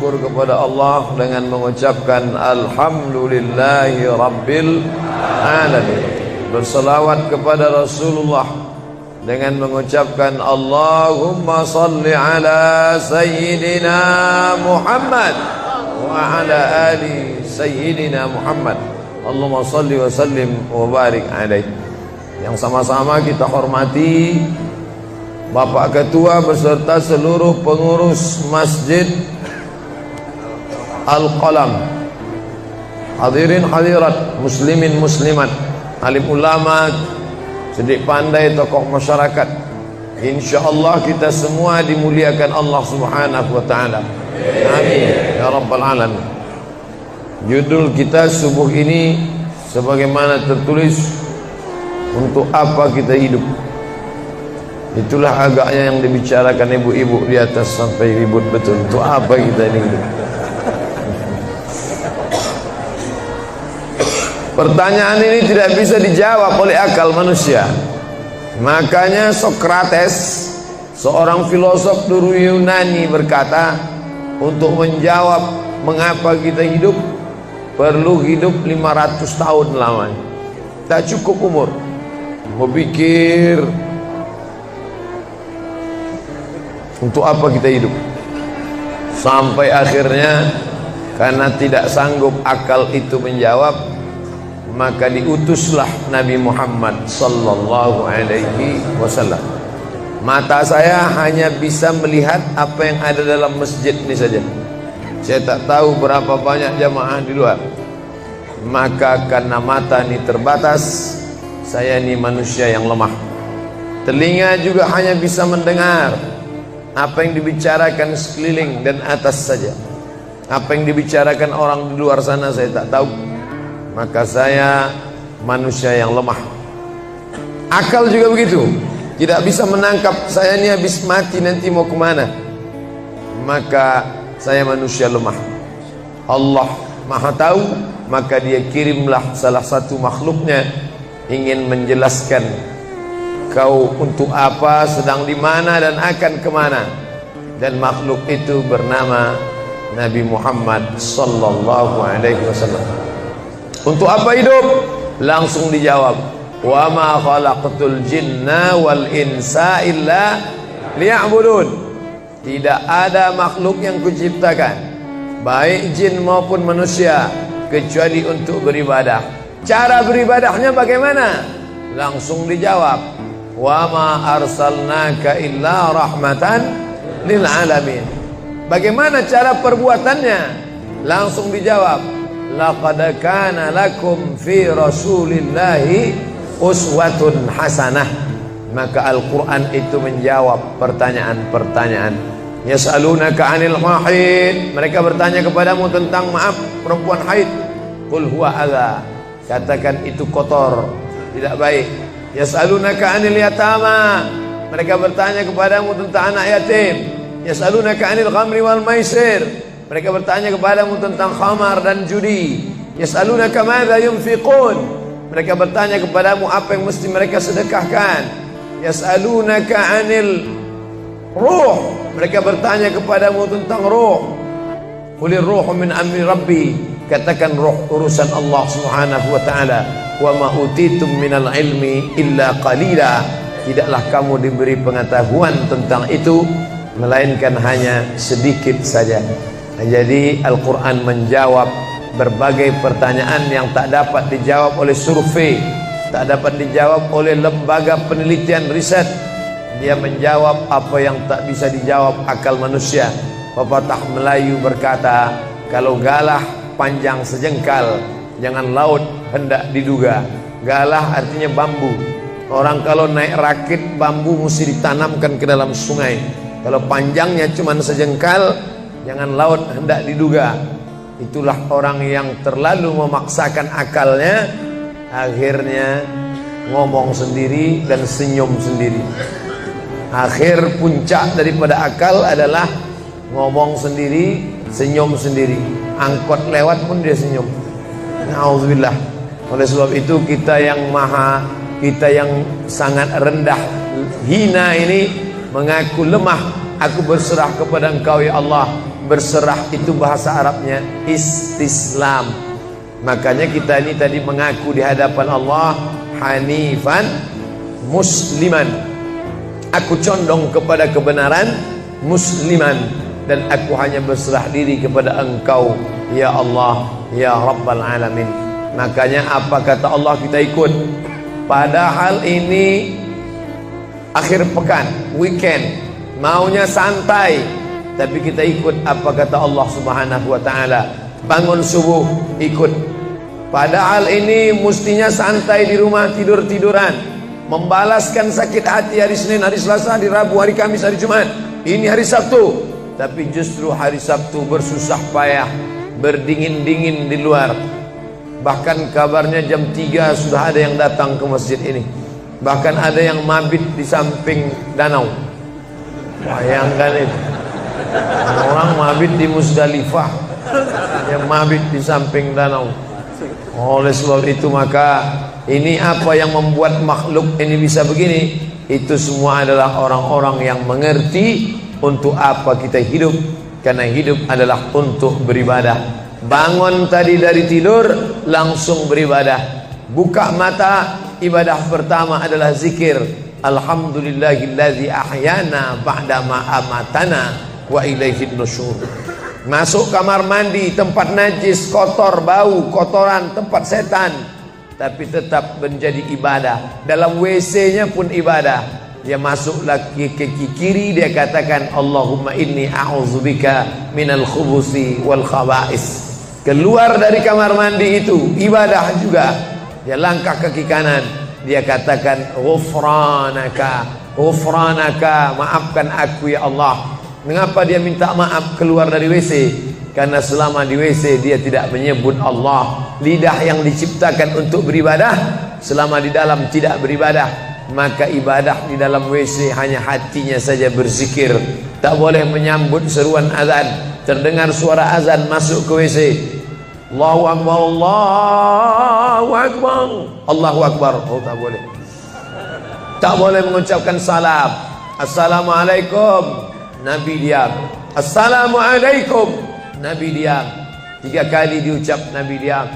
Bersyukur kepada Allah dengan mengucapkan Alhamdulillahi Rabbil Alamin. Berselawat kepada Rasulullah dengan mengucapkan Allahumma salli ala Sayyidina Muhammad wa ala ali Sayyidina Muhammad. Allahumma salli wa sallim wa barik alaih. Yang sama-sama kita hormati Bapak Ketua beserta seluruh pengurus Masjid Al-Qalam, hadirin hadirat, muslimin muslimat, alim ulama, cerdik pandai, tokoh masyarakat. InsyaAllah kita semua dimuliakan Allah subhanahu wa ta'ala. Amin ya rabbal alamin. Judul kita subuh ini sebagaimana tertulis, untuk apa kita hidup. Itulah agaknya yang dibicarakan ibu-ibu di atas sampai ribut betul. Untuk apa kita ini hidup? Pertanyaan ini tidak bisa dijawab oleh akal manusia. Makanya Sokrates, seorang filosof dulu Yunani, berkata, untuk menjawab mengapa kita hidup, perlu hidup 500 tahun lamanya. Tak cukup umur berpikir untuk apa kita hidup. Sampai akhirnya karena tidak sanggup akal itu menjawab, maka diutuslah Nabi Muhammad sallallahu alaihi wasallam. Mata saya hanya bisa melihat apa yang ada dalam masjid ini saja. Saya tak tahu berapa banyak jamaah di luar. Maka karena mata ini terbatas, saya ini manusia yang lemah. Telinga juga hanya bisa mendengar apa yang dibicarakan sekeliling dan atas saja. Apa yang dibicarakan orang di luar sana saya tak tahu. Maka saya manusia yang lemah. Akal juga begitu, tidak bisa menangkap saya ini habis mati nanti mau kemana. Maka saya manusia lemah. Allah Maha tahu, maka dia kirimlah salah satu makhluknya ingin menjelaskan kau untuk apa, sedang di mana dan akan kemana. Dan makhluk itu bernama Nabi Muhammad sallallahu alaihi wasallam. Untuk apa hidup? Langsung dijawab, wa ma khalaqtul jinna wal insa illa liya'budun. Tidak ada makhluk yang kuciptakan, baik jin maupun manusia, kecuali untuk beribadah. Cara beribadahnya bagaimana? Langsung dijawab, wa ma arsalnaka illa rahmatan lil alamin. Bagaimana cara perbuatannya? Langsung dijawab, laqad kana lakum fi rasulillahi uswatun hasanah. Maka Al-Quran itu menjawab pertanyaan-pertanyaan. Yas'alunaka 'anil mahid, mereka bertanya kepadamu tentang perempuan haid. Qul huwa adza, katakan itu kotor, tidak baik. Yas'alunaka 'anil yatama, mereka bertanya kepadamu tentang anak yatim. Yas'alunaka 'anil khamri wal maisir, mereka bertanya kepadamu tentang khamar dan judi. Yas'alunaka madza yunfiqun, mereka bertanya kepadamu apa yang mesti mereka sedekahkan. Yas'alunaka 'anil ruh, mereka bertanya kepadamu tentang ruh. Qulir ruhu min amri rabbi, katakan ruh urusan Allah Subhanahu wa taala. Wa ma utitum minal ilmi illa qalila, tidaklah kamu diberi pengetahuan tentang itu melainkan hanya sedikit saja. Jadi Al-Quran menjawab berbagai pertanyaan yang tak dapat dijawab oleh survei, tak dapat dijawab oleh lembaga penelitian riset. Dia menjawab apa yang tak bisa dijawab akal manusia. Pepatah Melayu berkata, kalau galah panjang sejengkal, jangan laut hendak diduga. Galah artinya bambu. Orang kalau naik rakit bambu mesti ditanamkan ke dalam sungai. Kalau panjangnya cuma sejengkal, jangan laut hendak diduga. Itulah orang yang terlalu memaksakan akalnya, akhirnya ngomong sendiri dan senyum sendiri. Akhir puncak daripada akal adalah ngomong sendiri, senyum sendiri. Angkot lewat pun dia senyum. Na'udzubillah. Oleh sebab itu kita yang sangat rendah, hina ini mengaku lemah. Aku berserah kepada Engkau ya Allah. Berserah itu bahasa Arabnya istislam. Makanya kita ini tadi mengaku di hadapan Allah hanifan musliman. Aku condong kepada kebenaran, musliman, dan aku hanya berserah diri kepada Engkau ya Allah ya Rabbal Alamin. Makanya apa kata Allah kita ikut. Padahal ini akhir pekan, weekend, maunya santai, tapi kita ikut apa kata Allah Subhanahu wa taala. Bangun subuh ikut. Padahal ini mestinya santai di rumah, tidur-tiduran, membalaskan sakit hati hari Senin, hari Selasa, hari Rabu, hari Kamis, hari Jumat. Ini hari Sabtu, tapi justru hari Sabtu bersusah payah, berdingin-dingin di luar. Bahkan kabarnya jam 3 sudah ada yang datang ke masjid ini. Bahkan ada yang mabit di samping danau. Bayangkan itu, orang mabit di Musdalifah, yang mabit di samping danau. Oleh sebab itu maka ini apa yang membuat makhluk ini bisa begini? Itu semua adalah orang-orang yang mengerti untuk apa kita hidup. Karena hidup adalah untuk beribadah. Bangun tadi dari tidur langsung beribadah. Buka mata, ibadah pertama adalah zikir. Alhamdulillahilladzi ahyana ba'dama amatana wa ilaihin nusyur. Masuk kamar mandi, tempat najis, kotor, bau, kotoran, tempat setan, tapi tetap menjadi ibadah. Dalam WC-nya pun ibadah. Dia masuk lagi ke kiri, dia katakan Allahumma inni a'udzubika minal khubusi wal khaba'is. Keluar dari kamar mandi itu ibadah juga. Dia langkah kaki kanan, dia katakan ghufranaka, ghufranaka, maafkan aku ya Allah. Mengapa dia minta maaf keluar dari WC? Karena selama di WC dia tidak menyebut Allah. Lidah yang diciptakan untuk beribadah, selama di dalam tidak beribadah, maka ibadah di dalam WC hanya hatinya saja berzikir. Tak boleh menyambut seruan azan. Terdengar suara azan masuk ke WC, Allahu Akbar, Allahu Akbar, Allahu Akbar. Oh, tak boleh. Tak boleh mengucapkan salam. Assalamualaikum, Nabi diam. Assalamualaikum, Nabi diam. 3 kali diucap, Nabi diam.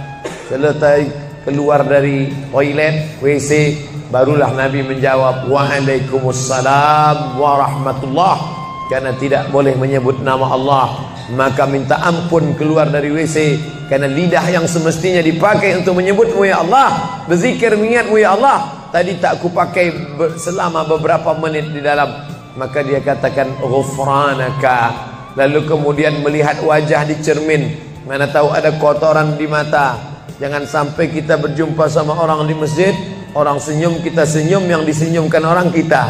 Selesai keluar dari toilet, WC, barulah Nabi menjawab Waalaikumsalam warahmatullah. Karena tidak boleh menyebut nama Allah, maka minta ampun keluar dari WC. Karena lidah yang semestinya dipakai untuk menyebutmu ya Allah, berzikir mengingatmu ya Allah, tadi tak kupakai selama beberapa menit di dalam. Maka dia katakan ghufranaka. Lalu kemudian melihat wajah di cermin, mana tahu ada kotoran di mata. Jangan sampai kita berjumpa sama orang di masjid, orang senyum, kita senyum, yang disenyumkan orang kita.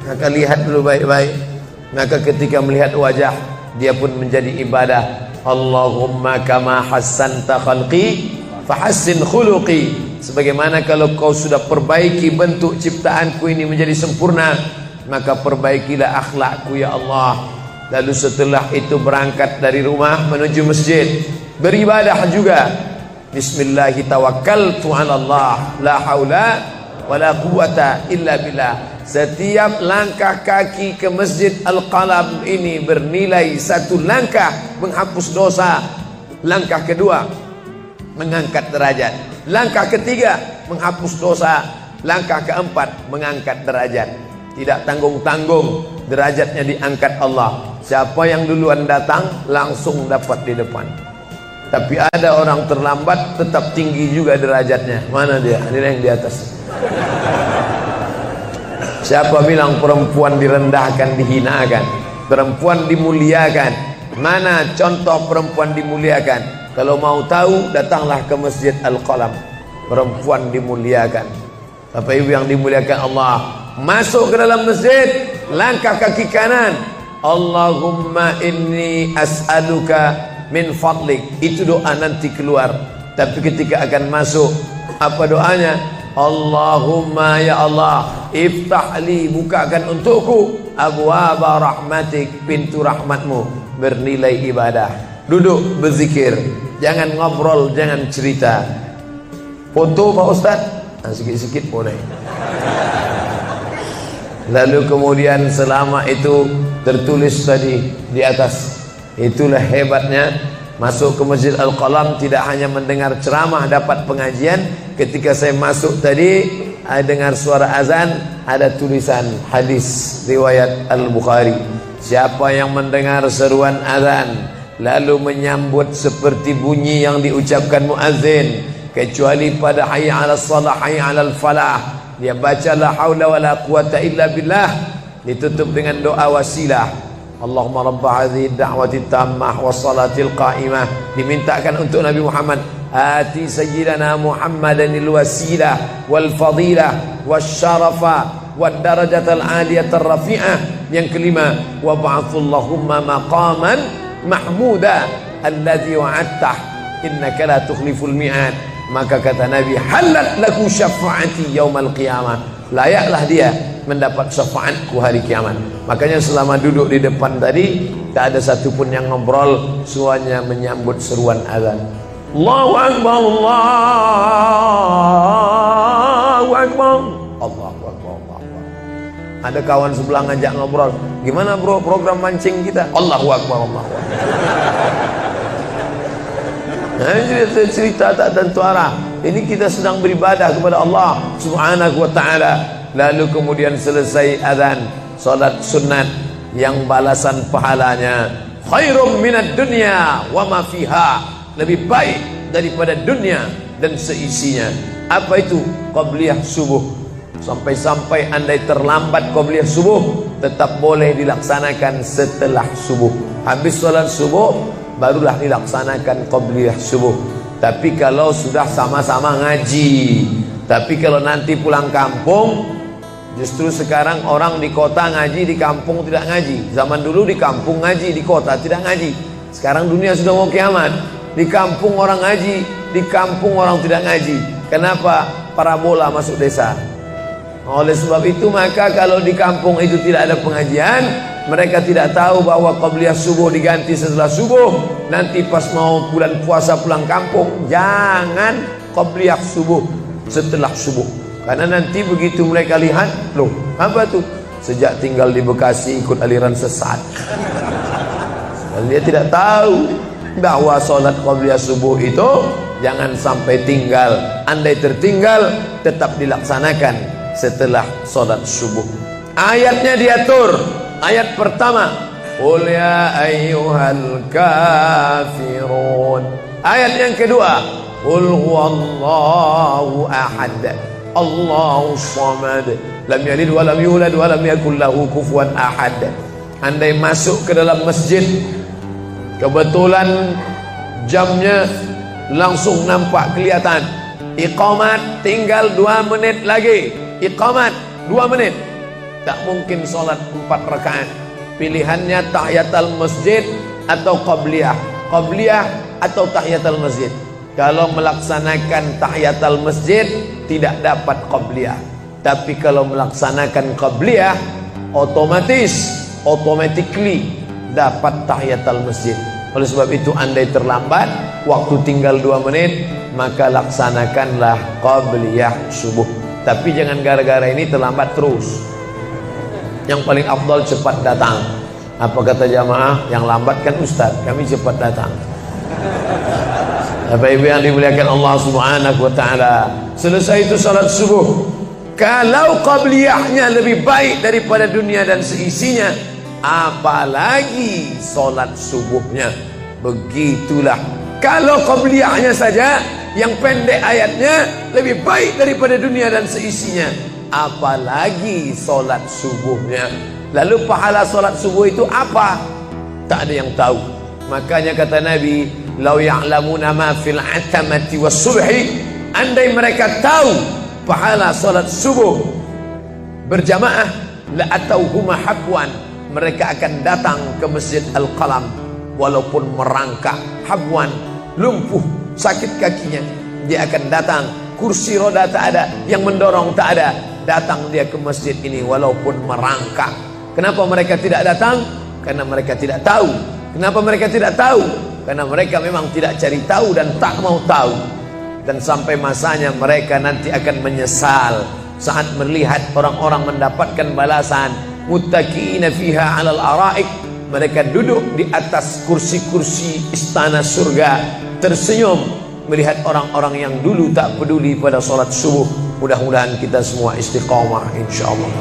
Maka lihat dulu baik-baik. Maka ketika melihat wajah, dia pun menjadi ibadah. Allahumma kama hassanta khalqi fahassin khuluqi. Sebagaimana kalau kau sudah perbaiki bentuk ciptaanku ini menjadi sempurna, maka perbaikilah akhlakku ya Allah. Lalu setelah itu berangkat dari rumah menuju masjid, beribadah juga. Bismillahi tawakkaltu 'ala Allah, la haula wala quwata illa billah. Setiap langkah kaki ke Masjid Al-Qalam ini bernilai 1 langkah menghapus dosa. Langkah kedua mengangkat derajat. Langkah ketiga menghapus dosa. Langkah keempat mengangkat derajat. Tidak tanggung-tanggung, derajatnya diangkat Allah. Siapa yang duluan datang langsung dapat di depan. Tapi ada orang terlambat tetap tinggi juga derajatnya. Mana dia? Ini yang di atas. Siapa bilang perempuan direndahkan, dihinakan? Perempuan dimuliakan. Mana contoh perempuan dimuliakan? Kalau mau tahu, datanglah ke Masjid Al-Qalam. Perempuan dimuliakan. Bapak Ibu yang dimuliakan Allah, masuk ke dalam masjid, langkah kaki kanan, Allahumma inni as'aluka min fadlik. Itu doa nanti keluar. Tapi ketika akan masuk, apa doanya? Allahumma ya Allah, iftahli, bukakan untukku abwaaba rahmatik, pintu rahmatmu, bernilai ibadah. Duduk berzikir, jangan ngobrol, jangan cerita. Foto Pak Ustaz, sikit-sikit boleh. Lalu kemudian selama itu tertulis tadi di atas, Itulah hebatnya masuk ke Masjid Al-Qalam, tidak hanya mendengar ceramah dapat pengajian. Ketika saya masuk tadi, dengar suara azan, ada tulisan hadis riwayat Al-Bukhari. Siapa yang mendengar seruan azan lalu menyambut seperti bunyi yang diucapkan muazzin, kecuali pada hayya 'alas shalah, hayya 'alal falah, dia baca la haula wala quwata illa billah, ditutup dengan doa wasilah. Allahumma rabb hadhihi ad-da'wati tammah wassalatil qa'imah, dimintakan untuk Nabi Muhammad, ati sayyidina Muhammadanil wasilah wal fadilah wasyarafa wad darajatal aliyatar rafi'ah. Yang kelima, wa ba'athallahumma maqaman mahmuda alladhi wa'adtah innaka la tukhliful mi'ad. Maka kata Nabi, halat laku syafaati yaumal qiyamah, layaklah dia mendapat syafaatku hari kiamat. Makanya selama duduk di depan tadi, tak ada satupun yang ngobrol, semuanya menyambut seruan azan. Allahu Akbar, Allahu Akbar, Allahu Akbar, Allahu Akbar. Ada kawan sebelah ngajak ngobrol, gimana bro program mancing kita? Allahu Akbar, Allahu Akbar. Nah, cerita tak tentu arah. Ini kita sedang beribadah kepada Allah Subhanahu wa ta'ala. Lalu kemudian selesai azan, salat sunat yang balasan pahalanya khairum minad dunya wa ma fiha, lebih baik daripada dunia dan seisinya. Apa itu? Qabliyah subuh. Sampai-sampai andai terlambat qabliyah subuh, tetap boleh dilaksanakan setelah subuh. Habis salat subuh barulah dilaksanakan qabliyah subuh. Tapi kalau sudah sama-sama ngaji, tapi kalau nanti pulang kampung, justru sekarang orang di kota ngaji, di kampung tidak ngaji. Zaman dulu di kampung ngaji, di kota tidak ngaji. Sekarang dunia sudah mau kiamat. Di kampung orang ngaji, di kampung orang tidak ngaji. Kenapa? Parabola masuk desa. Oleh sebab itu, maka kalau di kampung itu tidak ada pengajian, mereka tidak tahu bahwa qabliyah subuh diganti setelah subuh. Nanti pas mau bulan puasa pulang kampung, jangan qabliyah subuh setelah subuh. Karena nanti begitu mereka lihat, loh apa tuh? Sejak tinggal di Bekasi ikut aliran sesat. Dan dia tidak tahu bahwa sholat qabliyah subuh itu jangan sampai tinggal. Andai tertinggal, tetap dilaksanakan setelah sholat subuh. Ayatnya diatur. Ayat pertama, qul ya ayyuhal kafirun. Ayat yang kedua, qul huwallahu ahad, Allahu samad, lam yalid wa lam yulad wa lam yakul lahu kufuwan ahad. Andai masuk ke dalam masjid, kebetulan jamnya langsung nampak kelihatan, iqamat tinggal 2 menit lagi, iqamat 2 menit, tak mungkin sholat 4 rakaat. Pilihannya tahiyatul masjid atau qabliyah, qabliyah atau tahiyatul masjid. Kalau melaksanakan tahiyatul masjid tidak dapat qabliyah, tapi kalau melaksanakan qabliyah automatically dapat tahiyatul masjid. Oleh sebab itu, andai terlambat, waktu tinggal 2 menit, maka laksanakanlah qabliyah subuh. Tapi jangan gara-gara ini terlambat terus. Yang paling afdal cepat datang. Apa kata jamaah? Yang lambat kan ustaz, kami cepat datang. Bapak ibu yang dimuliakan Allah Subhanahu wa ta'ala, selesai itu salat subuh. Kalau qabliyahnya lebih baik daripada dunia dan seisinya, apalagi salat subuhnya. Begitulah. Kalau qabliyahnya saja yang pendek ayatnya lebih baik daripada dunia dan seisinya, apalagi solat subuhnya. Lalu pahala solat subuh itu apa? Tak ada yang tahu. Makanya kata Nabi, lau ya'lamuna ma fil atamati was subhi, andai mereka tahu pahala solat subuh berjamaah, la atauhuma habwan, mereka akan datang ke Masjid Al-Qalam walaupun merangkak. Habwan, lumpuh, sakit kakinya, dia akan datang. Kursi roda tak ada, yang mendorong tak ada, datang dia ke masjid ini walaupun merangkak. Kenapa mereka tidak datang? Karena mereka tidak tahu. Kenapa mereka tidak tahu? Karena mereka memang tidak cari tahu dan tak mau tahu. Dan sampai masanya mereka nanti akan menyesal saat melihat orang-orang mendapatkan balasan muttaqiina fiha 'alal araik, Mereka duduk di atas kursi-kursi istana surga, tersenyum melihat orang-orang yang dulu tak peduli pada sholat subuh. Mudah-mudahan kita semua istiqomah insyaallah.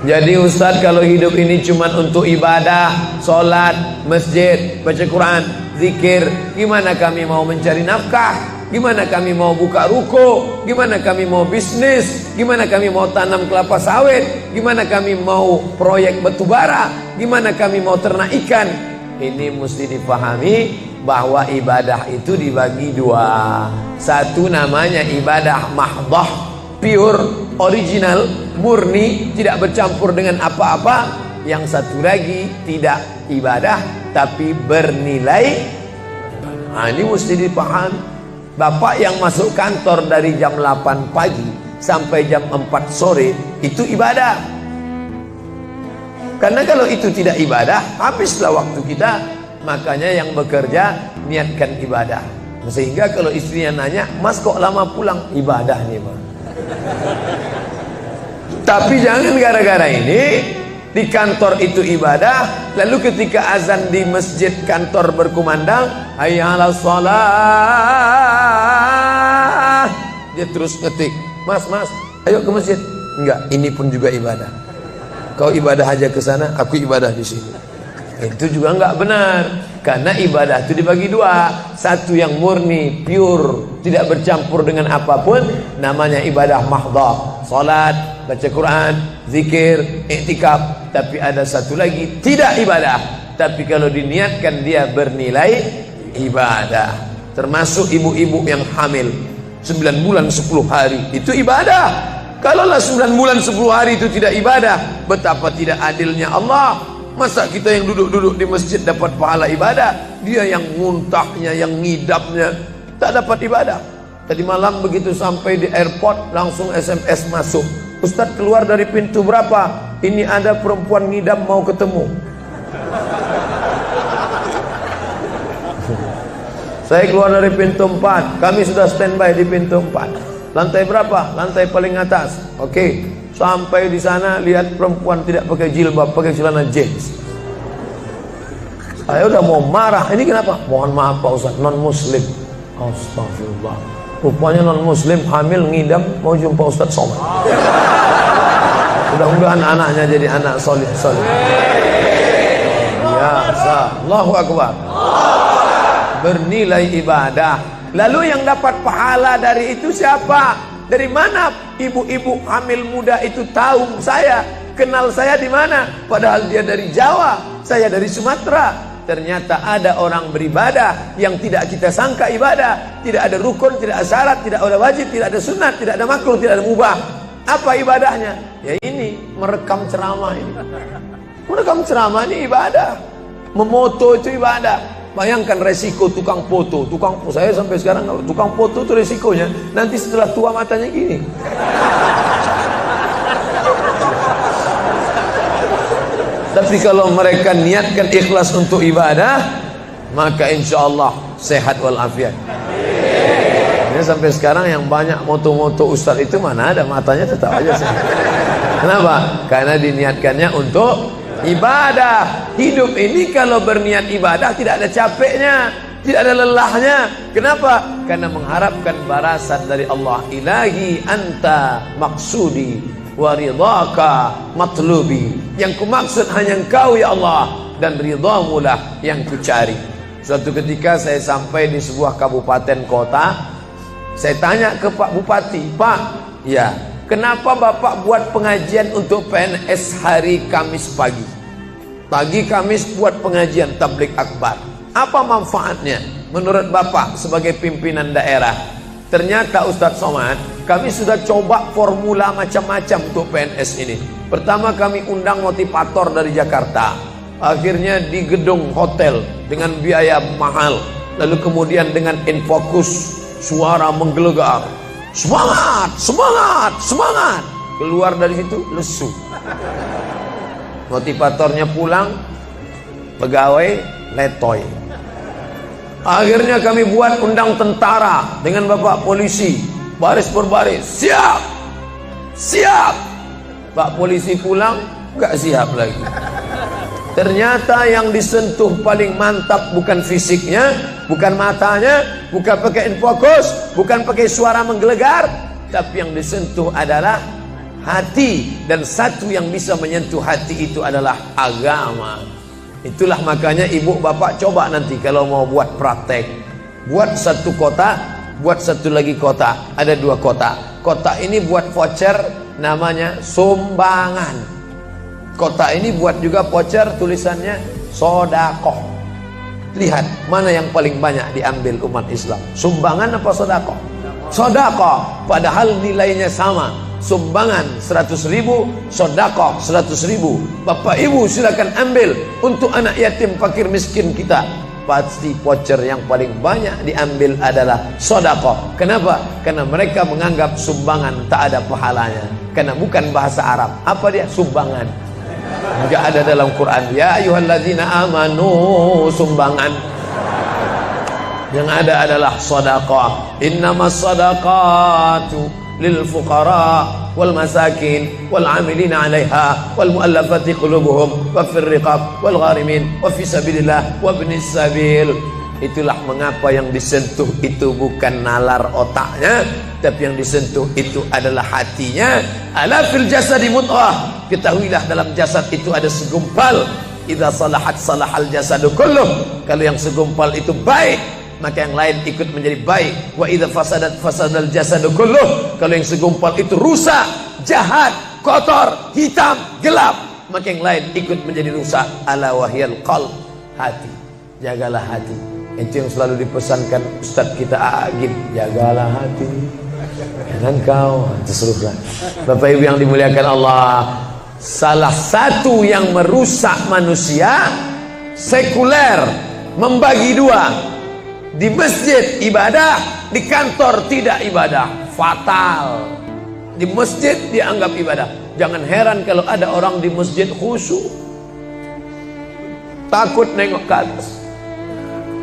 Jadi Ustadz, kalau hidup ini cuma untuk ibadah, sholat, masjid, baca Quran, zikir, gimana kami mau mencari nafkah? Gimana kami mau buka ruko? Gimana kami mau bisnis? Gimana kami mau tanam kelapa sawit? Gimana kami mau proyek batubara? Gimana kami mau ternak ikan? Ini mesti dipahami bahwa ibadah itu dibagi dua. Satu namanya ibadah mahdhah, pure, original, murni, tidak bercampur dengan apa-apa. Yang satu lagi tidak ibadah tapi bernilai. Nah, ini mesti dipahami. Bapak yang masuk kantor dari jam 8 pagi sampai jam 4 sore itu ibadah. Karena kalau itu tidak ibadah, habislah waktu kita. Makanya yang bekerja niatkan ibadah. Sehingga kalau istrinya nanya, "Mas kok lama pulang?" Ibadah nih, Mas. Tapi jangan gara-gara ini di kantor itu ibadah, lalu ketika azan di masjid kantor berkumandang, hayya 'alas shalah, dia terus ngetik, "Mas, ayo ke masjid." Enggak, ini pun juga ibadah. Kau ibadah aja ke sana, aku ibadah di sini. Itu juga enggak benar. Karena ibadah itu dibagi dua. Satu yang murni, pure, tidak bercampur dengan apapun, namanya ibadah mahdhah. Salat, baca Quran, zikir, iktikaf. Tapi ada satu lagi tidak ibadah, tapi kalau diniatkan dia bernilai ibadah. Termasuk ibu-ibu yang hamil 9 bulan 10 hari itu ibadah. Kalaulah 9 bulan 10 hari itu tidak ibadah, betapa tidak adilnya Allah. Masa kita yang duduk-duduk di masjid dapat pahala ibadah, dia yang muntahnya, yang ngidapnya tak dapat ibadah. Tadi malam begitu sampai di airport langsung SMS masuk, "Ustadz, keluar dari pintu berapa? Ini ada perempuan ngidam mau ketemu." Saya keluar dari pintu 4, kami sudah standby di pintu 4. Lantai berapa? Lantai paling atas. Oke, sampai di sana lihat perempuan tidak pakai jilbab, pakai celana jeans. Saya udah mau marah. Ini kenapa? Mohon maaf Pak Ustaz, non muslim. Astagfirullah. Rupanya non muslim hamil ngidam mau jumpa Ustaz Somad. Mudah-mudahan anaknya jadi anak solih. Biasa. Allahu Akbar. Bernilai ibadah. Lalu yang dapat pahala dari itu siapa? Dari mana ibu-ibu hamil muda itu tahu saya? Kenal saya di mana? Padahal dia dari Jawa, saya dari Sumatera. Ternyata ada orang beribadah yang tidak kita sangka ibadah. Tidak ada rukun, tidak ada syarat, tidak ada wajib, tidak ada sunat, tidak ada makruh, tidak ada mubah. Apa ibadahnya? Ya ini, merekam ceramah ini. Merekam ceramah ini ibadah. Memoto itu ibadah. Bayangkan resiko tukang foto. Saya sampai sekarang tukang foto itu resikonya nanti setelah tua matanya gini. Tapi kalau mereka niatkan ikhlas untuk ibadah, maka insya Allah sehat walafiat. Ini sampai sekarang yang banyak moto-moto ustaz itu mana ada matanya tetap aja sehat. Kenapa? Karena diniatkannya untuk ibadah. Hidup ini kalau berniat ibadah tidak ada capeknya, tidak ada lelahnya. Kenapa? Karena mengharapkan balasan dari Allah. Ilahi anta maksudi wa ridhaka matlubi. Yang kumaksud hanya Engkau ya Allah, dan ridhamu lah yang kucari. Suatu ketika saya sampai di sebuah kabupaten kota, saya tanya ke Pak Bupati, "Pak, ya, kenapa Bapak buat pengajian untuk PNS hari Kamis pagi? Pagi Kamis buat pengajian tablik akbar. Apa manfaatnya menurut Bapak sebagai pimpinan daerah?" Ternyata Ustadz Somad, kami sudah coba formula macam-macam untuk PNS ini. Pertama kami undang motivator dari Jakarta. Akhirnya di gedung hotel dengan biaya mahal. Lalu kemudian dengan infokus, suara menggelegar. Semangat, semangat, semangat. Keluar dari situ lesu. Motivatornya pulang, pegawai letoy. Akhirnya kami buat undang tentara dengan bapak polisi, baris berbaris, siap, siap. Pak polisi pulang, gak siap lagi. Ternyata yang disentuh paling mantap bukan fisiknya, bukan matanya, bukan pakai infokus, bukan pakai suara menggelegar, tapi yang disentuh adalah hati. Dan satu yang bisa menyentuh hati itu adalah agama. Itulah makanya ibu bapak coba nanti kalau mau buat praktek, buat satu kota, buat satu lagi kota, ada dua kota. Kota ini buat voucher namanya sumbangan. Kota ini buat juga voucher tulisannya sodakoh. Lihat mana yang paling banyak diambil umat Islam, sumbangan apa sodakoh? Sodakoh, padahal nilainya sama. Sumbangan 100.000, sodakoh 100.000. Bapak ibu silakan ambil untuk anak yatim fakir miskin kita. Pasti voucher yang paling banyak diambil adalah sodakoh. Kenapa? Karena mereka menganggap sumbangan tak ada pahalanya, karena bukan bahasa Arab. Apa dia? Sumbangan. Enggak ada dalam Quran. Ya ayyuhalladzina amanu, sumbangan. Yang ada adalah sedekah. Innamas shadaqatu lil fuqara wal masakin wal 'amilina 'alaiha wal mu'allafati qulubuhum wa fir riqab wal gharimin wa fi sabilillah wa ibnis sabil. Itulah mengapa yang disentuh itu bukan nalar otaknya, tapi yang disentuh itu adalah hatinya. Ala fil jasadi mudghah, ketahuilah dalam jasad itu ada segumpal. Idza salahat salahal jasadu kulluh, kalau yang segumpal itu baik maka yang lain ikut menjadi baik. Wa idza fasadat fasadal jasadu kulluh, kalau yang segumpal itu rusak, jahat, kotor, hitam, gelap, maka yang lain ikut menjadi rusak. Ala wahyal qalb, hati. Jagalah hati. Itu yang selalu dipesankan Ustadz kita Agib, jagalah hati, jangan kau terserah. Bapak ibu yang dimuliakan Allah, salah satu yang merusak manusia sekuler, membagi dua. Di masjid ibadah, di kantor tidak ibadah, fatal. Di masjid dianggap ibadah. Jangan heran kalau ada orang di masjid khusyuk, takut nengok ke atas,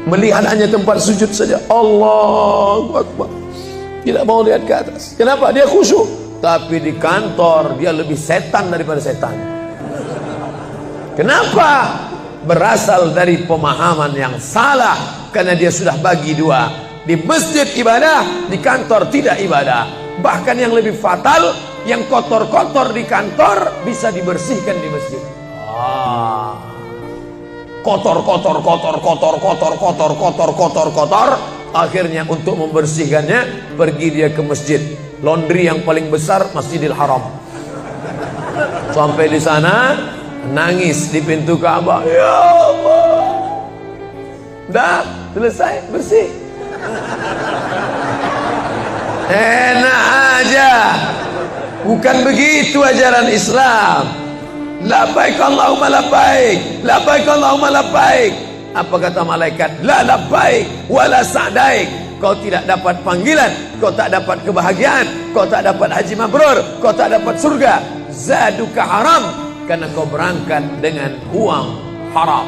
melihat hanya tempat sujud saja. Allahu Akbar, tidak mau lihat ke atas. Kenapa? Dia khusyuk. Tapi di kantor dia lebih setan daripada setan. Kenapa? Berasal dari pemahaman yang salah, karena dia sudah bagi dua. Di masjid ibadah, di kantor tidak ibadah. Bahkan yang lebih fatal, yang kotor-kotor di kantor bisa dibersihkan di masjid. Kotor. Akhirnya untuk membersihkannya pergi dia ke masjid. Laundry yang paling besar Masjidil Haram. Sampai di sana nangis di pintu Ka'bah. Ya Allah, dah selesai bersih. Enak aja. Bukan begitu ajaran Islam. Labbaik Allahumma labbaik, labbaik Allahumma labbaik. Apa kata malaikat? La labbaik wala sa'daik. Kau tidak dapat panggilan, kau tak dapat kebahagiaan, kau tak dapat haji mabrur, kau tak dapat surga. Zaduka haram, karena kau berangkat dengan uang haram.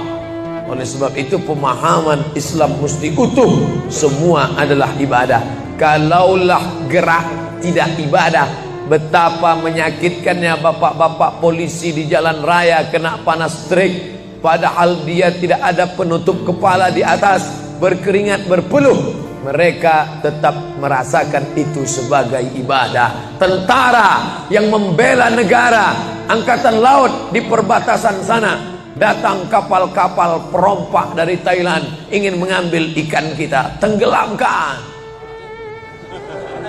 Oleh sebab itu pemahaman Islam mesti utuh. Semua adalah ibadah. Kalaulah gerak tidak ibadah, betapa menyakitkannya bapak-bapak polisi di jalan raya kena panas terik, padahal dia tidak ada penutup kepala di atas, berkeringat berpeluh. Mereka tetap merasakan itu sebagai ibadah. Tentara yang membela negara, angkatan laut di perbatasan sana, datang kapal-kapal perompak dari Thailand ingin mengambil ikan kita, tenggelamkan.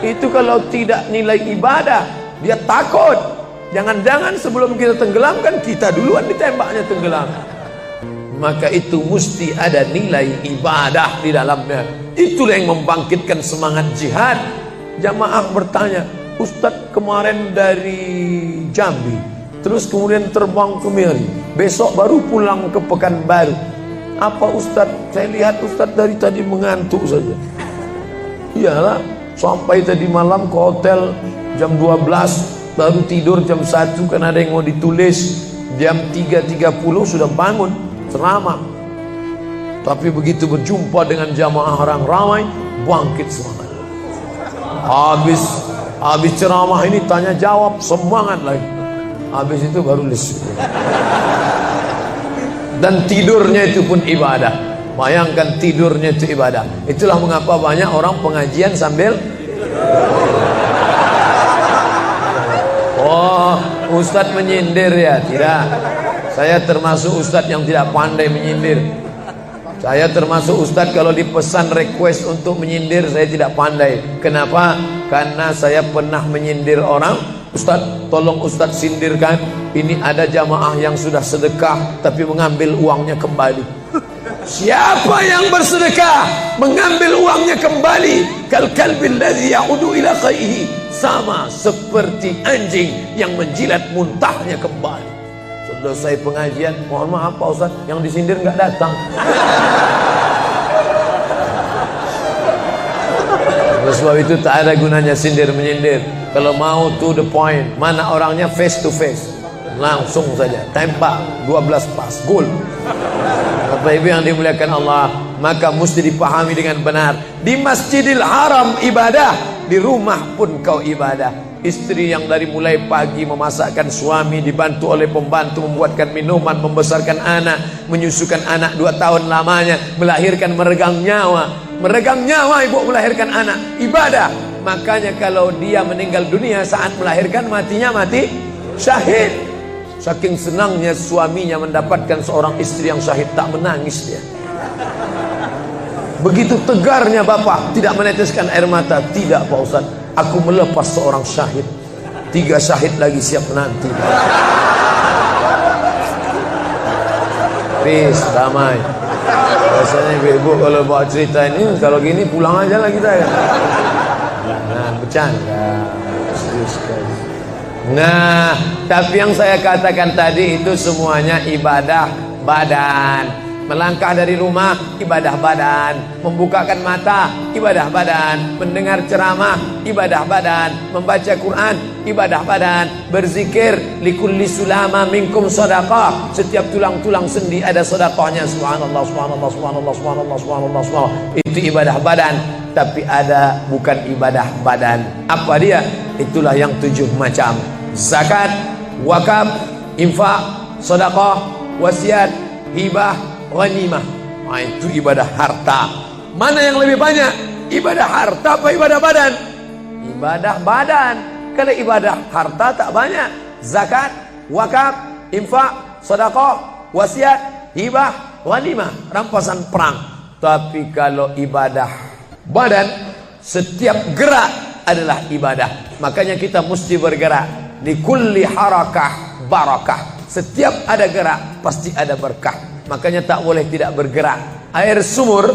Itu kalau tidak nilai ibadah, dia takut. Jangan-jangan sebelum kita tenggelamkan, kita duluan ditembaknya tenggelam. Maka itu mesti ada nilai ibadah di dalamnya. Itulah yang membangkitkan semangat jihad. Jamaah bertanya, Ustadz kemarin dari Jambi, terus kemudian terbang ke Miri, besok baru pulang ke Pekanbaru. Apa Ustadz? Saya lihat Ustadz dari tadi mengantuk saja. Iyalah, sampai tadi malam ke hotel jam 12, baru tidur jam 1 karena ada yang mau ditulis. Jam 3.30 sudah bangun ceramah. Tapi begitu berjumpa dengan jamaah orang ramai, bangkit semangat. Habis ceramah ini tanya jawab, semangat lagi. Habis itu baru lesu. Dan tidurnya itu pun ibadah. Bayangkan, tidurnya itu ibadah. Itulah mengapa banyak orang pengajian sambil oh, ustadz menyindir ya? Tidak. Saya termasuk ustadz yang tidak pandai menyindir. Saya termasuk ustadz kalau dipesan request untuk menyindir, saya tidak pandai. Kenapa? Karena saya pernah menyindir orang. Ustadz, tolong ustadz sindirkan, ini ada jamaah yang sudah sedekah tapi mengambil uangnya kembali. Siapa yang bersedekah mengambil uangnya kembali, kal kalbil ladzi ya'udu ila qaihi, sama seperti anjing yang menjilat muntahnya kembali. Selesai pengajian, mohon maaf Pak Ustaz, yang disindir nggak datang. Oleh sebab itu tak ada gunanya sindir menyindir. Kalau mau to the point, mana orangnya face to face, langsung saja tembak 12 pas, gol. Bapak Ibu yang dimuliakan Allah, maka mesti dipahami dengan benar. Di Masjidil Haram ibadah, di rumah pun kau ibadah. Istri yang dari mulai pagi memasakkan suami, dibantu oleh pembantu membuatkan minuman, membesarkan anak, menyusukan anak 2 tahun lamanya, melahirkan, meregang nyawa ibu melahirkan anak, ibadah. Makanya kalau dia meninggal dunia saat melahirkan, matinya mati syahid. Saking senangnya suaminya mendapatkan seorang istri yang syahid, tak menangis dia. Begitu tegarnya bapak, tidak meneteskan air mata. Tidak Pak Ustaz, aku melepas seorang syahid, 3 syahid lagi siap menanti. Peace, damai. Biasanya ibu kalau bawa cerita ini, kalau gini pulang aja lah kita ya. Nah, bercanda. Serius sekali. Nah, tapi yang saya katakan tadi itu semuanya ibadah badan. Melangkah dari rumah, ibadah badan. Membukakan mata, ibadah badan. Mendengar ceramah, ibadah badan. Membaca Quran, ibadah badan. Berzikir, likulli sulama minkum sadaqah. Setiap tulang-tulang sendi ada sedekahnya. Subhanallah, subhanallah, subhanallah, subhanallah, subhanallah, subhanallah. Itu ibadah badan. Tapi ada bukan ibadah badan. Apa dia? Itulah yang 7 macam. Zakat, wakaf, infak, sedekah, wasiat, hibah, ghanimah. Nah, itu ibadah harta. Mana yang lebih banyak? Ibadah harta apa ibadah badan? Ibadah badan. Kalau ibadah harta tak banyak. Zakat, wakaf, infak, sedekah, wasiat, hibah, ghanimah, rampasan perang. Tapi kalau ibadah badan, setiap gerak adalah ibadah. Makanya kita mesti bergerak. Di kulli harakah barakah. Setiap ada gerak pasti ada berkah. Makanya tak boleh tidak bergerak. Air sumur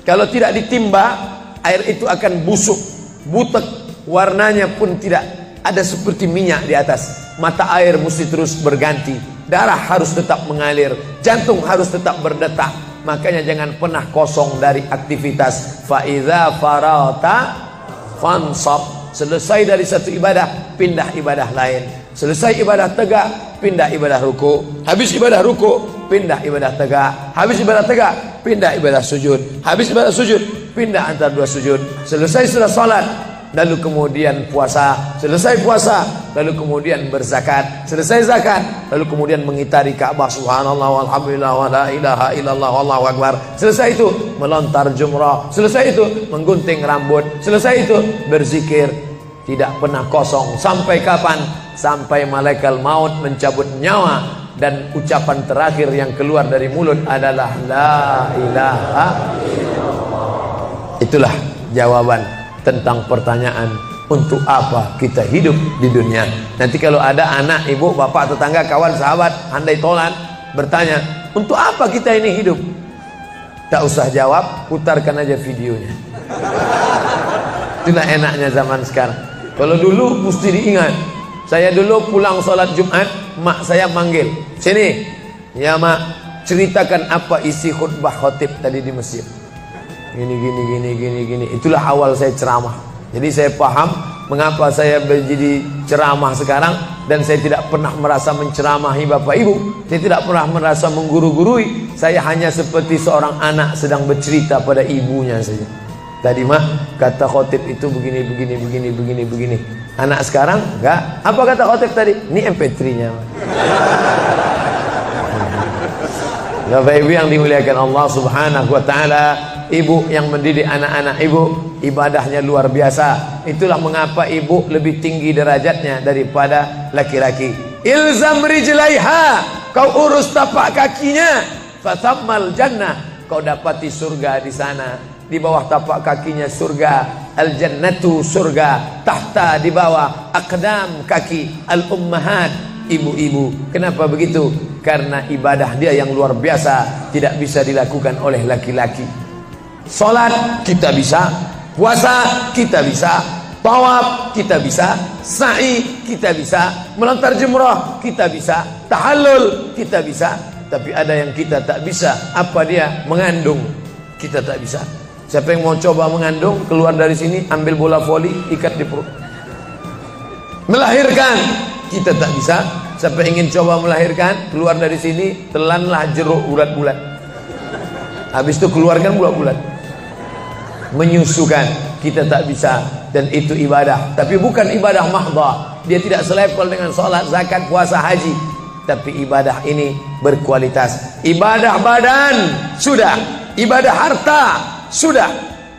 kalau tidak ditimba, air itu akan busuk, butek, warnanya pun tidak ada seperti minyak di atas. Mata air mesti terus berganti. Darah harus tetap mengalir, jantung harus tetap berdetak. Makanya jangan pernah kosong dari aktivitas. Fa iza farata fansab. Selesai dari satu ibadah, pindah ibadah lain. Selesai ibadah tegak, pindah ibadah ruku. Habis ibadah ruku, pindah ibadah tegak. Habis ibadah tegak, pindah ibadah sujud. Habis ibadah sujud, pindah antara 2 sujud. Selesai sudah salat, lalu kemudian puasa. Selesai puasa, lalu kemudian berzakat. Selesai zakat, lalu kemudian mengitari Ka'bah. Subhanallah walhamdulillah wa la ilaha illallah wallahu akbar. Selesai itu melontar jumrah. Selesai itu menggunting rambut. Selesai itu berzikir. Tidak pernah kosong. Sampai kapan? Sampai malaikat maut mencabut nyawa dan ucapan terakhir yang keluar dari mulut adalah la ilaha illallah. Itulah jawaban tentang pertanyaan untuk apa kita hidup di dunia. Nanti kalau ada anak, ibu, bapak, tetangga, kawan, sahabat, andai tolan bertanya, untuk apa kita ini hidup? Tak usah jawab, putarkan aja videonya. Itulah enaknya zaman sekarang. Kalau dulu mesti diingat. Saya dulu pulang sholat Jumat, mak saya manggil, sini ya mak, ceritakan apa isi khutbah khotib tadi di masjid. Gini. Itulah awal saya ceramah. Jadi saya paham mengapa saya menjadi ceramah sekarang. Dan saya tidak pernah merasa menceramahi bapak ibu. Saya tidak pernah merasa mengguru-gurui. Saya hanya seperti seorang anak sedang bercerita pada ibunya saja. Tadi mak, kata khotib itu begini. Anak sekarang enggak. Apa kata khotib tadi? Ini MP3-nya. Bapak Ibu yang dimuliakan Allah Subhanahu wa taala, ibu yang mendidik anak-anak ibu, ibadahnya luar biasa. Itulah mengapa ibu lebih tinggi derajatnya daripada laki-laki. Ilzam rijlaiha, kau urus tapak kakinya, fathammal jannah, kau dapati surga di sana. Di bawah tapak kakinya surga, al jannatu surga, tahta di bawah aqdam kaki al ummahat, ibu-ibu. Kenapa begitu? Karena ibadah dia yang luar biasa, tidak bisa dilakukan oleh laki-laki. Salat kita bisa, puasa kita bisa, tawaf kita bisa, sa'i kita bisa, melontar jumrah kita bisa, tahallul kita bisa. Tapi ada yang kita tak bisa. Apa dia? Mengandung. Kita tak bisa. Siapa yang mau coba mengandung, keluar dari sini, ambil bola voli, ikat di perut. Melahirkan, kita tak bisa. Siapa yang ingin coba melahirkan, keluar dari sini, telanlah jeruk bulat-bulat. Habis itu keluarkan bulat-bulat. Menyusukan, kita tak bisa. Dan itu ibadah. Tapi bukan ibadah mahdhah. Dia tidak selevel dengan sholat, zakat, puasa, haji. Tapi ibadah ini berkualitas. Ibadah badan, sudah. Ibadah harta, sudah.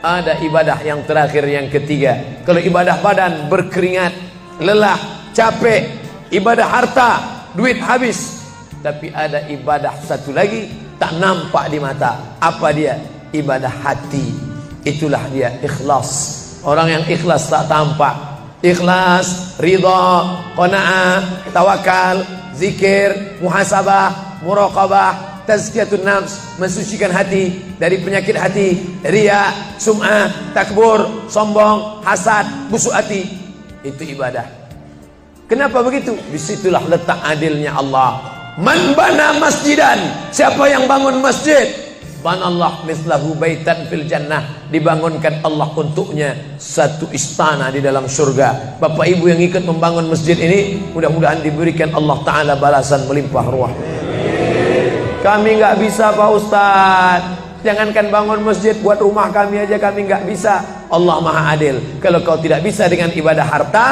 Ada ibadah yang terakhir, yang ketiga. Kalau ibadah badan berkeringat, lelah, capek. Ibadah harta, duit habis. Tapi ada ibadah satu lagi, tak nampak di mata. Apa dia? Ibadah hati. Itulah dia ikhlas. Orang yang ikhlas tak tampak. Ikhlas, ridha, qanaah, tawakal, zikir, muhasabah, muraqabah, tazkiyatun nafs, mensucikan hati dari penyakit hati, riya, sum'ah, takbur, sombong, hasad, busuk hati. Itu ibadah. Kenapa begitu? Disitulah letak adilnya Allah. Man bana masjidan, siapa yang bangun masjid, banallah mislahu baitan fil jannah, dibangunkan Allah untuknya satu istana di dalam surga. Bapak ibu yang ikut membangun masjid ini, mudah-mudahan diberikan Allah Ta'ala balasan melimpah ruah. Kami nggak bisa Pak Ustaz, jangankan bangun masjid, buat rumah kami aja kami nggak bisa. Allah Maha Adil. Kalau kau tidak bisa dengan ibadah harta,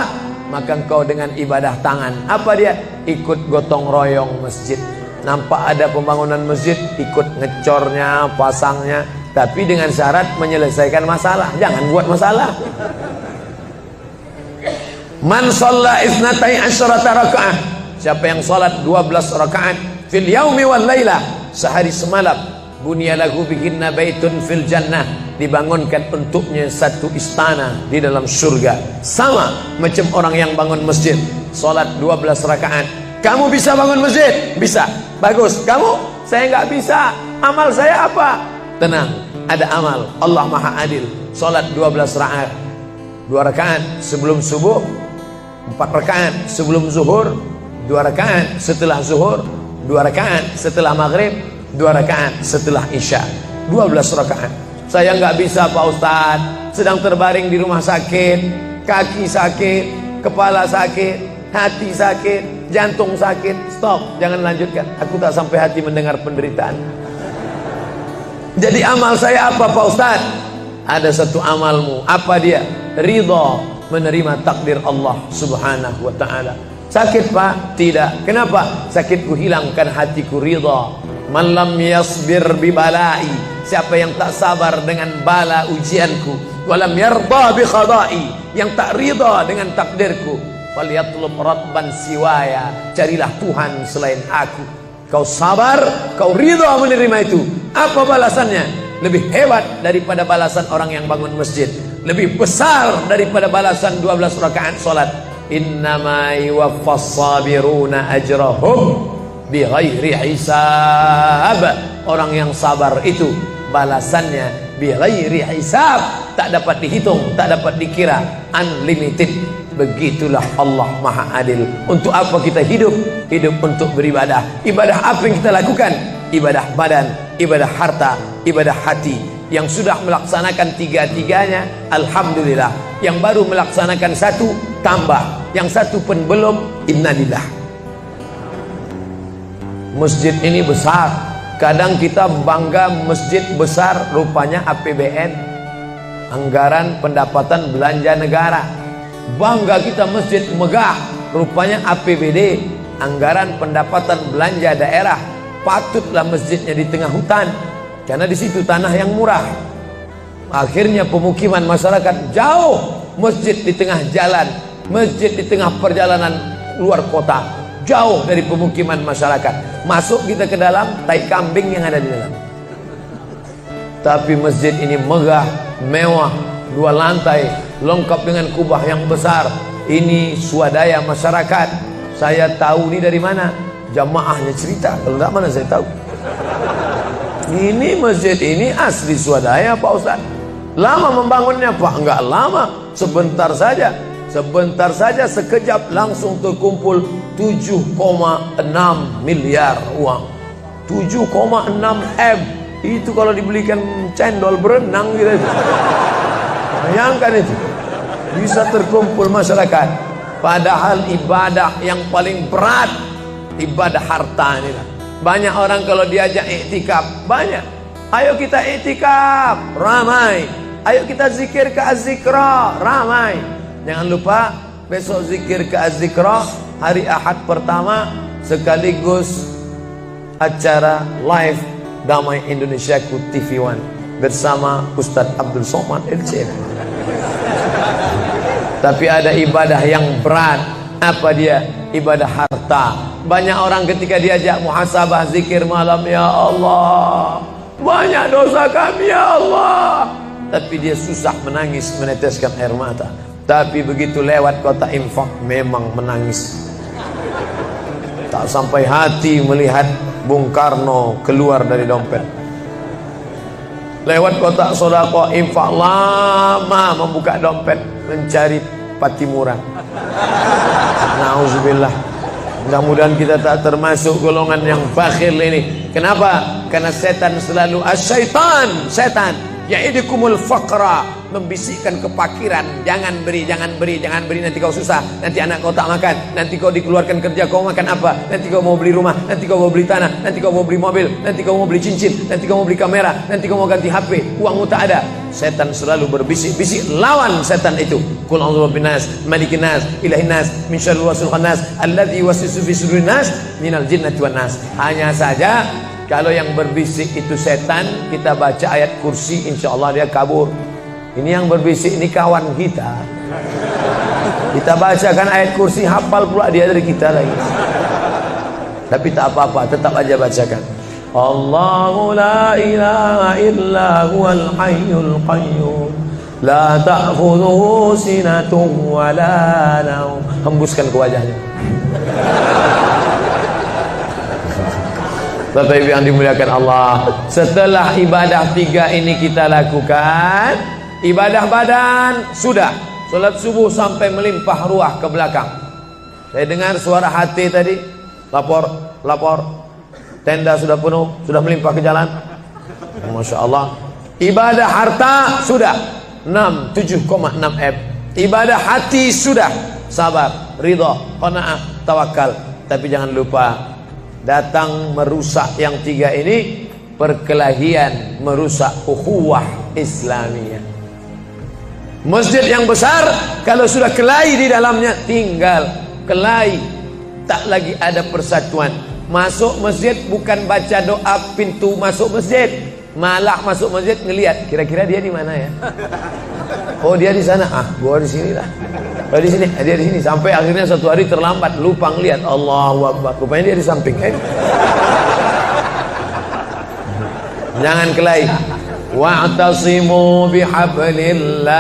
maka engkau dengan ibadah tangan. Apa dia? Ikut gotong royong masjid. Nampak ada pembangunan masjid, ikut ngecornya, pasangnya. Tapi dengan syarat menyelesaikan masalah. Jangan buat masalah. Man shalla isnatai asyarata raka'ah, siapa yang salat 12 rakaat fil yaumi wal lailah, sehari semalam, bunyalahu bihinna baitun fil jannah, dibangunkan untuknya satu istana di dalam surga. Sama macam orang yang bangun masjid, salat 12 rakaat. Kamu bisa bangun masjid? Bisa. Bagus. Kamu? Saya nggak bisa. Amal saya apa? Tenang, ada amal. Allah Maha Adil. Salat 12 rakaat. 2 rakaat sebelum subuh, 4 rakaat sebelum zuhur, 2 rakaat setelah zuhur, 2 rakaat setelah maghrib, 2 rakaat setelah isya. 12 rakaat. Saya nggak bisa Pak Ustaz, sedang terbaring di rumah sakit, kaki sakit, kepala sakit, hati sakit, jantung sakit. Stop, jangan lanjutkan. Aku tak sampai hati mendengar penderitaan. Jadi amal saya apa Pak Ustaz? Ada satu amalmu. Apa dia? Ridha, menerima takdir Allah Subhanahu wa ta'ala. Sakit Pak? Tidak. Kenapa? Sakitku hilangkan hatiku ridha. Man lam yasbir bi balai, siapa yang tak sabar dengan bala ujianku, walam yarda bi qada'i, yang tak ridha dengan takdirku, falyatlub rabban siwaya, carilah Tuhan selain aku. Kau sabar, kau ridha menerima itu. Apa balasannya? Lebih hebat daripada balasan orang yang bangun masjid, lebih besar daripada balasan 12 rakaat salat. Innama yuwaffas sabiruna ajrahum bighairi hisab. Orang yang sabar itu balasannya bighairi hisab, tak dapat dihitung, tak dapat dikira, unlimited. Begitulah Allah Maha Adil. Untuk apa kita hidup? Hidup untuk beribadah. Ibadah apa yang kita lakukan? Ibadah badan, ibadah harta, ibadah hati. Yang sudah melaksanakan tiga-tiganya, alhamdulillah. Yang baru melaksanakan satu, tambah. Yang satu pun belum, innalillah. Masjid ini besar. Kadang kita bangga masjid besar, rupanya APBN, anggaran pendapatan belanja negara. Bangga kita masjid megah, rupanya APBD, anggaran pendapatan belanja daerah. patutlah masjidnya di tengah hutan, karena di situ tanah yang murah. Akhirnya pemukiman masyarakat jauh, masjid di tengah jalan, masjid di tengah perjalanan luar kota, jauh dari pemukiman masyarakat. Masuk kita ke dalam, tai kambing yang ada di dalam. Tapi masjid ini megah, mewah, 2 lantai, lengkap dengan kubah yang besar. Ini swadaya masyarakat. Saya tahu ini dari mana? Jamaahnya cerita. Kalau tidak, mana saya tahu. Ini masjid ini asli swadaya Pak Ustaz. Lama membangunnya Pak? Enggak lama, sebentar saja. Sebentar saja, sekejap langsung terkumpul 7,6 miliar uang. 7,6 M. Itu kalau dibelikan cendol berenang gitu. Bayangkan itu. Bisa terkumpul masyarakat. Padahal ibadah yang paling berat, ibadah harta ini. Banyak orang kalau diajak iktikaf, banyak. Ayo kita iktikaf, ramai. Ayo kita zikir ke Az-Zikra, ramai. Jangan lupa besok zikir ke Az-Zikra hari Ahad pertama, sekaligus acara live Damai Indonesiaku TV One bersama Ustadz Abdul Somad LC. Tapi ada ibadah yang berat. Apa dia? Ibadah harta. Banyak orang ketika diajak muhasabah zikir malam, ya Allah, banyak dosa kami ya Allah, tapi dia susah menangis, meneteskan air mata. Tapi begitu lewat kota infak, memang menangis. Tak sampai hati melihat Bung Karno keluar dari dompet. Lewat kotak sodako infak, lama membuka dompet mencari patimuran. Nauzubillah. Mudah-mudahan kita tak termasuk golongan yang bakhil ini. Kenapa? Karena setan selalu asyaitan, setan ya'idukumul faqra, membisikkan kepakiran. Jangan beri, jangan beri, jangan beri, nanti kau susah, nanti anak kau tak makan, nanti kau dikeluarkan kerja, kau makan apa, nanti kau mau beli rumah, nanti kau mau beli tanah, nanti kau mau beli mobil, nanti kau mau beli cincin, nanti kau mau beli kamera, nanti kau mau ganti HP, uangmu tak ada. Setan selalu berbisik-bisik. Lawan setan itu. Qul a'udzu birabbin nas, malikin nas, ilahin nas, min syarril waswasil khannas, alladzi yuwaswisu fi sudurin nas, minal jinnati wan nas. Hanya saja kalau yang berbisik itu setan, kita baca ayat kursi, insya Allah dia kabur. Ini yang berbisik ini kawan kita. Kita bacakan ayat kursi, hafal pula dia dari kita lagi. Tapi tak apa-apa, tetap aja bacakan. Allahu la ilaha illa huwal hayyul qayyum, la ta'khudhuhu sinatun wa la naum. Hembuskan ke wajahnya. Bapak Ibu yang dimuliakan Allah, setelah ibadah 3 ini kita lakukan, ibadah badan sudah, sholat subuh sampai melimpah ruah ke belakang. Saya dengar suara hati tadi, lapor, tenda sudah penuh, sudah melimpah ke jalan. Masya Allah. Ibadah harta sudah 7,6 M. Ibadah hati sudah, sabar, ridha, qanaah, tawakal. Tapi jangan lupa, datang merusak yang 3 ini, perkelahian, merusak ukhuwah Islamiyah. Masjid yang besar, kalau sudah kelahi di dalamnya, tinggal kelahi, tak lagi ada persatuan. Masuk masjid bukan baca doa pintu masuk masjid, malah masuk masjid ngelihat kira-kira dia di mana ya. Oh dia di sana, gua di sini lah. Oh di sini, dia di sini. Sampai akhirnya satu hari terlambat, lupa ngelihat. Allahu Akbar, rupanya dia di samping. Jangan kelahi. Wa'tasimu bihablillah,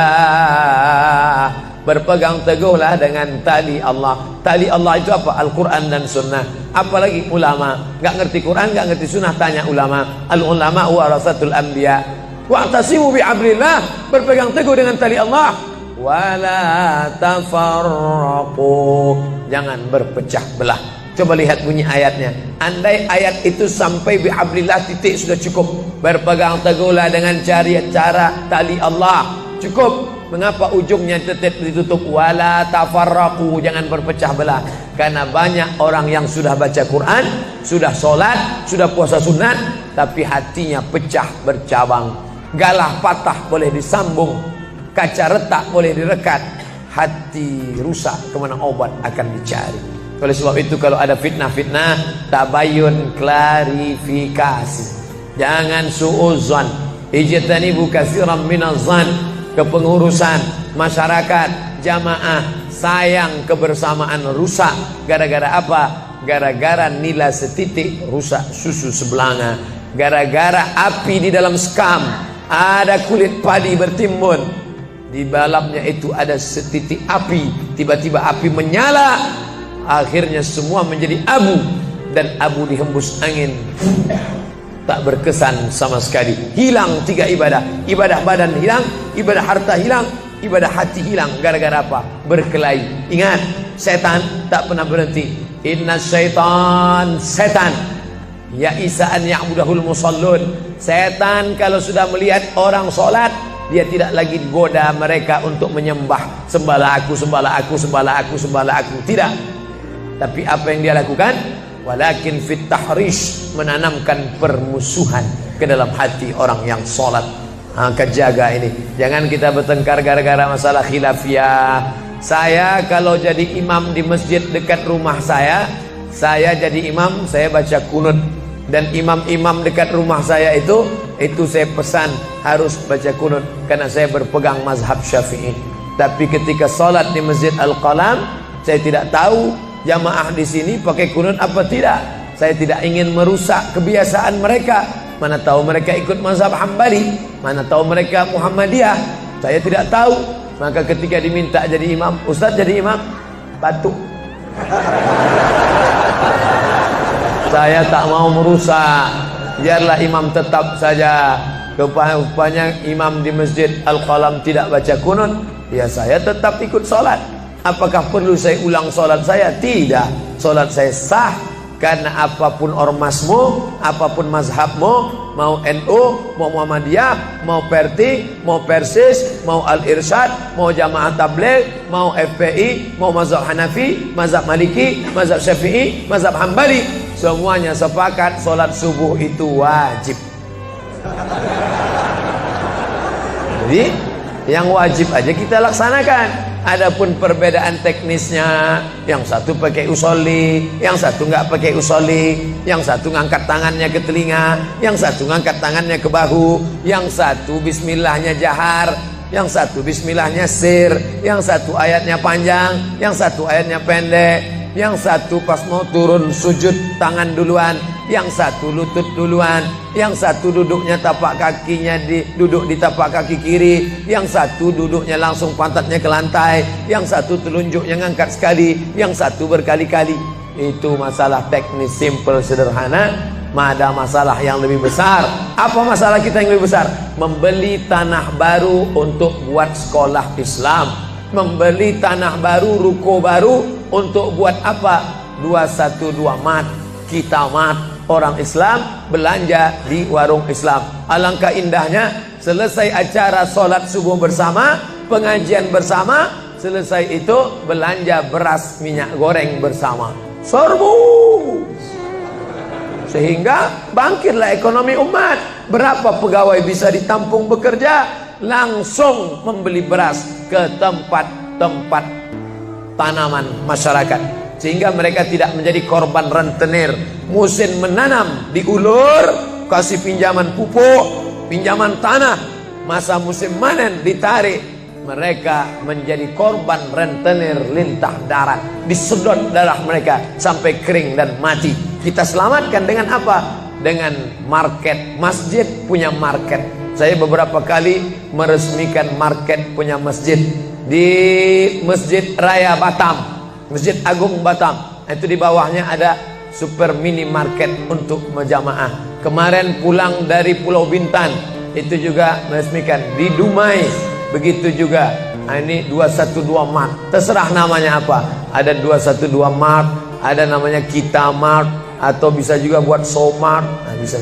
berpegang teguhlah dengan tali Allah. Tali Allah itu apa? Al-Quran dan Sunnah. Apalagi ulama, nggak ngerti Quran, nggak ngerti Sunnah, tanya ulama. Al-ulama warasatul anbiya. Wa'tasimu bihablillah, berpegang teguh dengan tali Allah. Wala tafarraqu, jangan berpecah belah. Coba lihat bunyi ayatnya. Andai ayat itu sampai bihablillah titik sudah cukup. Berpegang teguhlah dengan cara tali Allah, cukup. Mengapa ujungnya tetap ditutup? Wala tafarraqu, jangan berpecah belah. Karena banyak orang yang sudah baca Quran, sudah sholat, sudah puasa sunat, tapi hatinya pecah bercabang. Galah patah boleh disambung, kaca retak boleh direkat, hati rusak kemana obat akan dicari. Oleh sebab itu kalau ada fitnah-fitnah, tabayun, klarifikasi. Jangan suudzon. Ijtanibu katsiran minaz-zan. Kepengurusan masyarakat, jamaah, sayang kebersamaan rusak. Gara-gara apa? Gara-gara nila setitik rusak susu sebelanga. Gara-gara api di dalam sekam, ada kulit padi bertimbun, di dalamnya itu ada setitik api, tiba-tiba api menyala, akhirnya semua menjadi abu, dan abu dihembus angin, tak berkesan sama sekali. Hilang 3 ibadah. Ibadah badan hilang, ibadah harta hilang, ibadah hati hilang. Gara-gara apa? Berkelahi. Ingat, setan tak pernah berhenti. Inna syaitan, setan ya isa'an ya'budahul musallun. Setan kalau sudah melihat orang sholat, dia tidak lagi goda mereka untuk menyembah, sembahlah aku, sembahlah aku, sembahlah aku, sembahlah aku. Tidak. Tapi apa yang dia lakukan? Walakin fit tahrish, menanamkan permusuhan ke dalam hati orang yang sholat. Maka jaga ini, jangan kita bertengkar gara-gara masalah khilafiyah. Saya kalau jadi imam di masjid dekat rumah saya jadi imam, saya baca kunut. Dan imam-imam dekat rumah saya itu saya pesan harus baca kunut, karena saya berpegang mazhab Syafi'i. Tapi ketika sholat di Masjid Al-Qalam, saya tidak tahu jamaah di sini pakai kunut apa tidak. Saya tidak ingin merusak kebiasaan mereka. Mana tahu mereka ikut mazhab Hambali, mana tahu mereka Muhammadiyah, saya tidak tahu. Maka ketika diminta jadi imam, Ustaz jadi imam, batuk. Saya tak mau merusak, biarlah imam tetap saja. Rupanya imam di Masjid Al-Qalam tidak baca kunut, ya saya tetap ikut sholat. Apakah perlu saya ulang sholat saya? Tidak. Sholat saya sah, karena apapun ormasmu, apapun mazhabmu, mau NU, mau Muhammadiyah, mau Perti, mau Persis, mau Al-Irsyad, mau Jamaah Tabligh, mau FPI, mau mazhab Hanafi, mazhab Maliki, mazhab Syafi'i, mazhab Hambali, semuanya sepakat sholat subuh itu wajib. Jadi yang wajib aja kita laksanakan. Adapun perbedaan teknisnya, yang satu pakai usolli, yang satu nggak pakai usolli, yang satu ngangkat tangannya ke telinga, yang satu ngangkat tangannya ke bahu, yang satu bismillahnya jahar, yang satu bismillahnya sir, yang satu ayatnya panjang, yang satu ayatnya pendek, yang satu pas mau turun sujud tangan duluan, yang satu lutut duluan, yang satu duduknya tapak kakinya duduk di tapak kaki kiri, yang satu duduknya langsung pantatnya ke lantai, yang satu telunjuknya ngangkat sekali, yang satu berkali-kali. Itu masalah teknis simple sederhana. Ada masalah yang lebih besar. Apa masalah kita yang lebih besar? Membeli tanah baru untuk buat sekolah Islam, membeli tanah baru, ruko baru untuk buat apa? 212 mat, kita mat. Orang Islam belanja di warung Islam. Alangkah indahnya, selesai acara sholat subuh bersama, pengajian bersama, selesai itu belanja beras minyak goreng bersama. Serbu, sehingga bangkitlah ekonomi umat. Berapa pegawai bisa ditampung bekerja? Langsung membeli beras ke tempat-tempat tanaman masyarakat, sehingga mereka tidak menjadi korban rentenir. Musim menanam diulur, kasih pinjaman pupuk, pinjaman tanah. Masa musim panen ditarik, mereka menjadi korban rentenir lintah darat. Disedot darah mereka sampai kering dan mati. Kita selamatkan dengan apa? Dengan market. Masjid punya market. Saya beberapa kali meresmikan market punya masjid di Masjid Raya Batam, Masjid Agung Batam. Itu di bawahnya ada super mini market untuk jamaah. Kemarin pulang dari Pulau Bintan, itu juga meresmikan di Dumai. Begitu juga. Nah, ini 212 Mart. Terserah namanya apa. Ada 212 Mart, ada namanya Kita Mart, atau bisa juga buat Somart. Nah, bisa.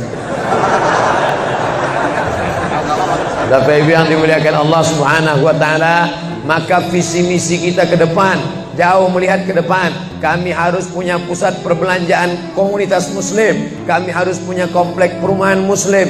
Bapak Ibu yang dimuliakan Allah Subhanahu wa taala, maka visi misi kita ke depan, jauh melihat ke depan. Kami harus punya pusat perbelanjaan komunitas muslim, kami harus punya komplek perumahan muslim.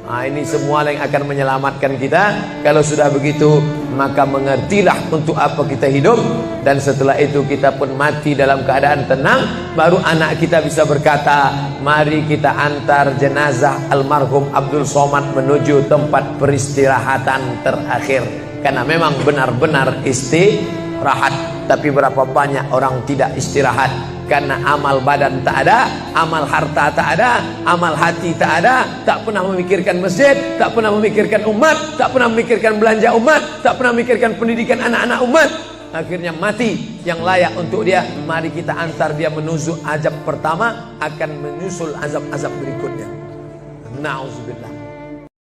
Nah, ini semua yang akan menyelamatkan kita. Kalau sudah begitu, maka mengertilah untuk apa kita hidup. Dan setelah itu kita pun mati dalam keadaan tenang. Baru anak kita bisa berkata, mari kita antar jenazah almarhum Abdul Somad menuju tempat peristirahatan terakhir. Karena memang benar-benar istirahat. Tapi berapa banyak orang tidak istirahat, karena amal badan tak ada, amal harta tak ada, amal hati tak ada. Tak pernah memikirkan masjid, tak pernah memikirkan umat, tak pernah memikirkan belanja umat, tak pernah memikirkan pendidikan anak-anak umat. Akhirnya mati yang layak untuk dia. Mari kita antar dia menuju azab pertama, akan menyusul azab-azab berikutnya. Na'udzubillah.